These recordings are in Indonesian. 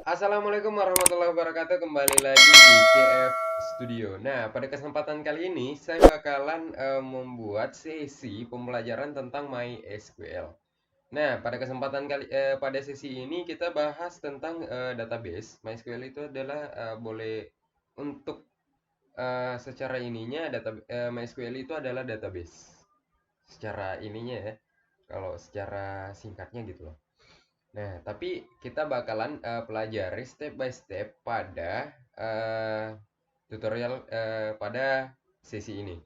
Assalamualaikum warahmatullahi wabarakatuh. Kembali lagi di CF Studio. Nah, pada kesempatan kali ini saya bakalan membuat sesi pembelajaran tentang MySQL. Nah, pada sesi ini kita bahas tentang database. MySQL itu adalah boleh untuk secara ininya MySQL itu adalah database. Secara ininya ya. Kalau secara singkatnya gitu loh. Nah, tapi kita bakalan pelajari step by step pada tutorial pada sesi ini.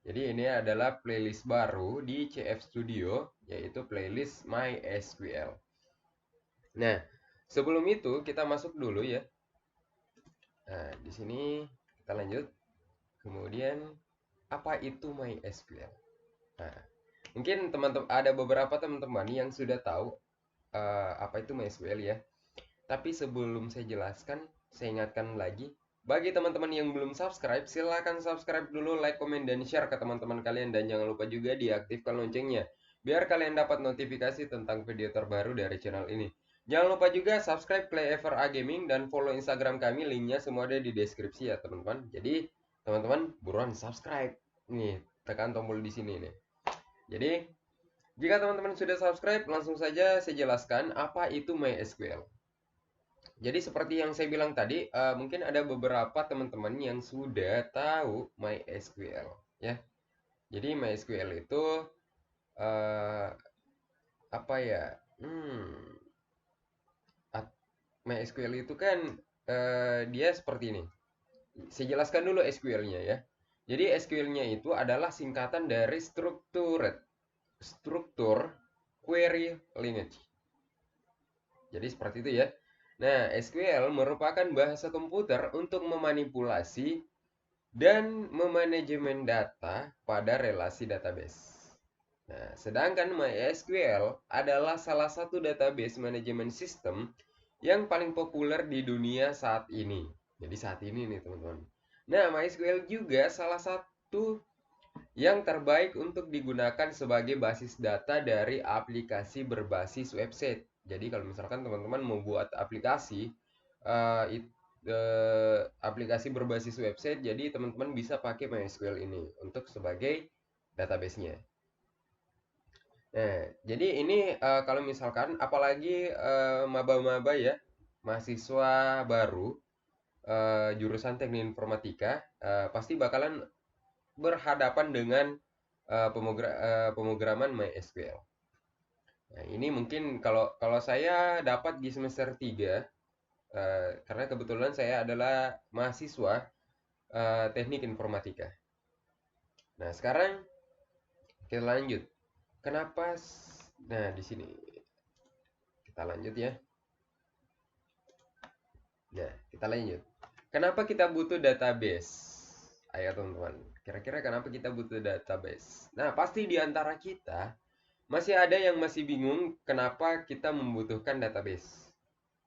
Jadi ini adalah playlist baru di CF Studio, yaitu playlist MySQL. Nah, sebelum itu kita masuk dulu ya. Nah, di sini kita lanjut. Kemudian apa itu MySQL? Nah, mungkin teman-teman ada beberapa teman-teman yang sudah tahu apa itu MySQL ya. Tapi sebelum saya jelaskan, saya ingatkan lagi, bagi teman-teman yang belum subscribe, silahkan subscribe dulu, like, komen, dan share ke teman-teman kalian. Dan jangan lupa juga diaktifkan loncengnya, biar kalian dapat notifikasi tentang video terbaru dari channel ini. Jangan lupa juga subscribe Clever A Gaming dan follow Instagram kami, linknya semua ada di deskripsi ya teman-teman. Jadi teman-teman buruan subscribe. Nih, tekan tombol di sini nih. Jadi, jika teman-teman sudah subscribe, langsung saja saya jelaskan apa itu MySQL. Jadi seperti yang saya bilang tadi, mungkin ada beberapa teman-teman yang sudah tahu MySQL, ya. Jadi MySQL itu eh, apa ya? MySQL itu kan dia seperti ini. Saya jelaskan dulu SQL-nya ya. Jadi SQL-nya itu adalah singkatan dari struktur query language. Jadi seperti itu ya. Nah, SQL merupakan bahasa komputer untuk memanipulasi dan memanajemen data pada relasi database. Nah, sedangkan MySQL adalah salah satu database manajemen sistem yang paling populer di dunia saat ini. Jadi saat ini nih teman-teman. Nah, MySQL juga salah satu yang terbaik untuk digunakan sebagai basis data dari aplikasi berbasis website. Jadi kalau misalkan teman-teman mau buat aplikasi, uh, aplikasi berbasis website, jadi teman-teman bisa pakai MySQL ini untuk sebagai database-nya. Nah, jadi ini kalau misalkan apalagi maba-maba ya, mahasiswa baru jurusan teknik informatika, pasti bakalan berhadapan dengan pemrograman MySQL. Nah, ini mungkin kalau kalau saya dapat di semester 3 karena kebetulan saya adalah mahasiswa teknik informatika. Nah, sekarang kita lanjut. Kenapa? Nah, di sini kita lanjut ya. Nah, kita lanjut. Kenapa kita butuh database? Ayo teman-teman, kira-kira kenapa kita butuh database? Nah, pasti di antara kita masih ada yang masih bingung kenapa kita membutuhkan database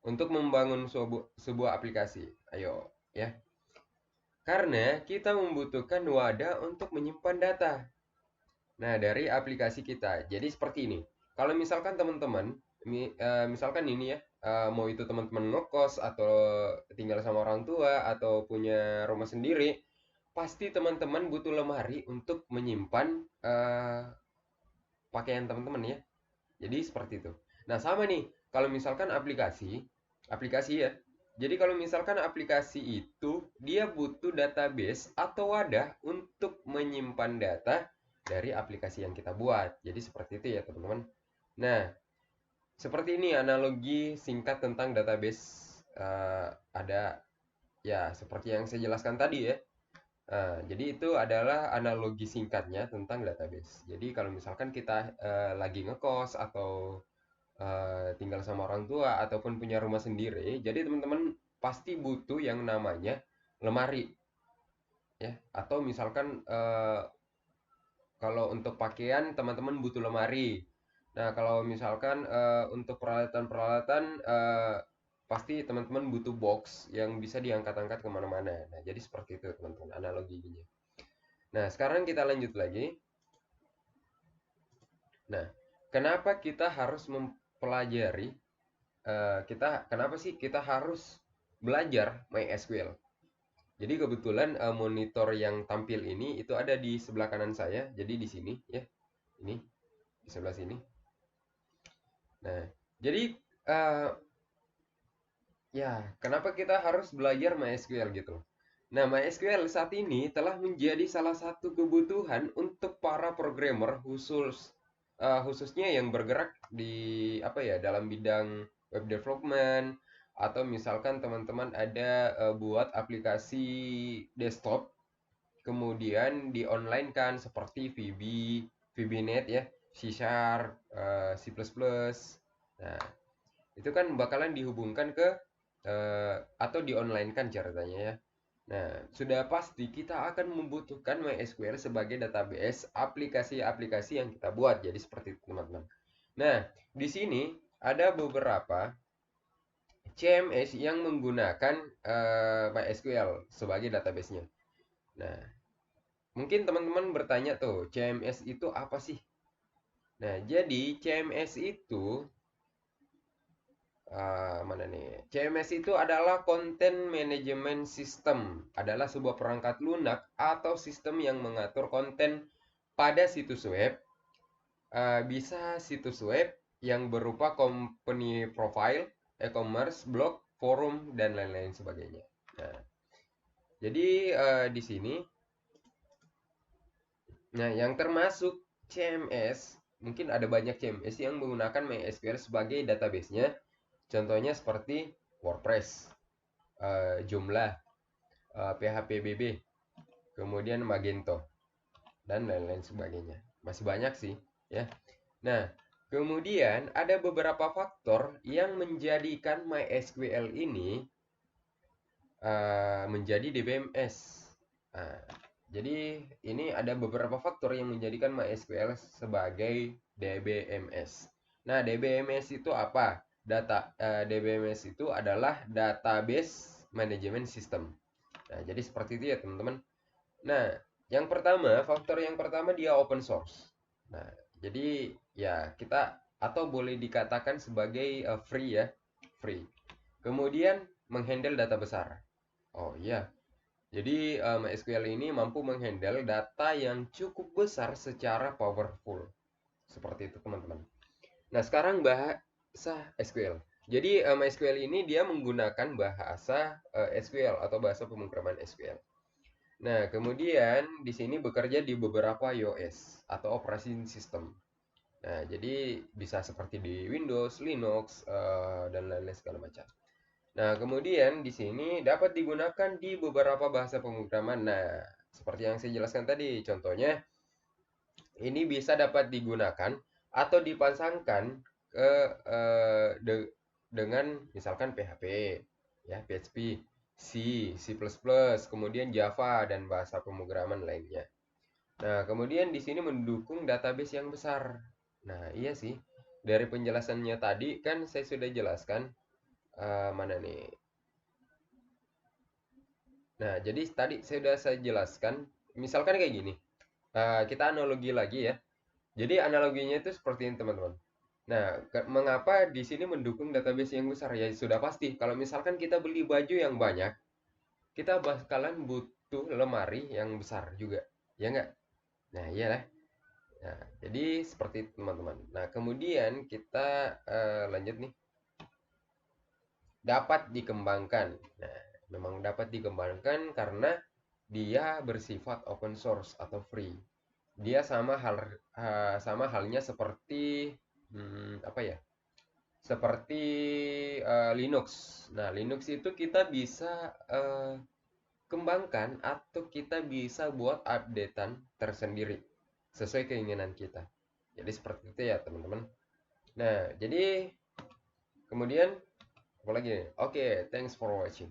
untuk membangun sebuah aplikasi. Ayo, ya. Karena kita membutuhkan wadah untuk menyimpan data. Nah, dari aplikasi kita. Jadi seperti ini. Kalau misalkan teman-teman, misalkan ini ya, mau itu teman-teman ngekos atau tinggal sama orang tua atau punya rumah sendiri, pasti teman-teman butuh lemari untuk menyimpan pakaian teman-teman ya. Jadi seperti itu. Nah, sama nih, kalau misalkan aplikasi ya. Jadi kalau misalkan aplikasi itu dia butuh database atau wadah untuk menyimpan data dari aplikasi yang kita buat. Jadi seperti itu ya, teman-teman. Nah, seperti ini analogi singkat tentang database. Ada ya seperti yang saya jelaskan tadi ya. Jadi itu adalah analogi singkatnya tentang database. Jadi kalau misalkan kita lagi ngekos atau tinggal sama orang tua ataupun punya rumah sendiri, jadi teman-teman pasti butuh yang namanya lemari ya. Atau misalkan kalau untuk pakaian teman-teman butuh lemari. Nah, kalau misalkan untuk peralatan-peralatan pasti teman-teman butuh box yang bisa diangkat-angkat kemana-mana. Nah, jadi seperti itu teman-teman analoginya. Nah, sekarang kita lanjut lagi. Nah, kenapa kita harus mempelajari kenapa sih kita harus belajar MySQL? Jadi kebetulan monitor yang tampil ini itu ada di sebelah kanan saya, jadi di sini ya, ini di sebelah sini. Nah, jadi eh, ya kenapa kita harus belajar MySQL gitu? Nah, MySQL saat ini telah menjadi salah satu kebutuhan untuk para programmer khususnya yang bergerak di apa ya dalam bidang web development atau misalkan teman-teman ada buat aplikasi desktop kemudian di online kan seperti VB.NET ya, C Sharp, C++. Nah, itu kan bakalan dihubungkan ke atau di online kan ceritanya ya. Nah, sudah pasti kita akan membutuhkan MySQL sebagai database aplikasi-aplikasi yang kita buat. Jadi seperti itu, teman-teman. Nah, di sini ada beberapa CMS yang menggunakan MySQL sebagai database-nya. Nah, mungkin teman-teman bertanya tuh, CMS itu apa sih? Nah, jadi CMS itu mana nih? CMS itu adalah Content Management System, adalah sebuah perangkat lunak atau sistem yang mengatur konten pada situs web. Bisa situs web yang berupa company profile, e-commerce, blog, forum, dan lain-lain sebagainya. Nah, jadi di sini, nah yang termasuk CMS, mungkin ada banyak CMS yang menggunakan MySQL sebagai database-nya. Contohnya seperti WordPress, Joomla, PHP-BB, kemudian Magento, dan lain-lain sebagainya. Masih banyak sih, ya. Nah, kemudian ada beberapa faktor yang menjadikan MySQL ini menjadi DBMS. Nah, jadi ini ada beberapa faktor yang menjadikan MySQL sebagai DBMS. Nah, DBMS itu apa? DBMS itu adalah Database Management System. Nah, jadi seperti itu ya, teman-teman. Nah, faktor yang pertama dia open source. Nah, jadi ya kita atau boleh dikatakan sebagai free ya, free. Kemudian menghandle data besar. Oh iya, jadi MySQL ini mampu menghandle data yang cukup besar secara powerful. Seperti itu, teman-teman. Nah, sekarang bahasa SQL. Jadi MySQL ini dia menggunakan bahasa SQL atau bahasa pemrograman SQL. Nah, kemudian di sini bekerja di beberapa iOS atau operating system. Nah, jadi bisa seperti di Windows, Linux, dan lain-lain segala macam. Nah, kemudian di sini dapat digunakan di beberapa bahasa pemrograman. Nah, seperti yang saya jelaskan tadi, contohnya ini bisa dapat digunakan atau dipasangkan ke dengan misalkan PHP, ya, PHP, C, C++, kemudian Java dan bahasa pemrograman lainnya. Nah, kemudian di sini mendukung database yang besar. Nah, iya sih. Dari penjelasannya tadi kan saya sudah jelaskan mana nih? Nah, jadi tadi saya jelaskan, misalkan kayak gini. Kita analogi lagi ya. Jadi analoginya itu seperti ini, teman-teman. Nah, mengapa di sini mendukung database yang besar? Ya sudah pasti. Kalau misalkan kita beli baju yang banyak, kita bakalan butuh lemari yang besar juga. Ya nggak? Nah, iyalah. Nah, jadi seperti itu, teman-teman. Nah, kemudian kita lanjut nih. Dapat dikembangkan. Nah, memang dapat dikembangkan karena dia bersifat open source atau free. Dia sama halnya seperti apa ya? Seperti Linux. Nah, Linux itu kita bisa kembangkan atau kita bisa buat updatean tersendiri sesuai keinginan kita. Jadi seperti itu ya, teman-teman. Nah, jadi kemudian apa lagi nih? Oke, thanks for watching.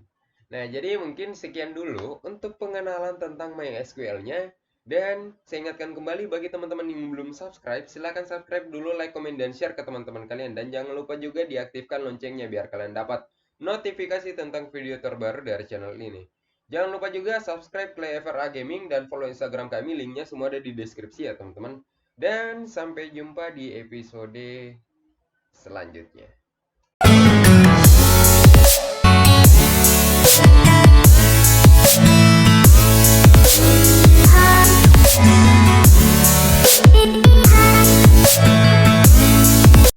Nah, jadi mungkin sekian dulu untuk pengenalan tentang MySQL-nya. Dan saya ingatkan kembali bagi teman-teman yang belum subscribe, silahkan subscribe dulu, like, komen, dan share ke teman-teman kalian. Dan jangan lupa juga diaktifkan loncengnya biar kalian dapat notifikasi tentang video terbaru dari channel ini. Jangan lupa juga subscribe Clever A Gaming dan follow Instagram kami, linknya semua ada di deskripsi ya teman-teman. Dan sampai jumpa di episode selanjutnya.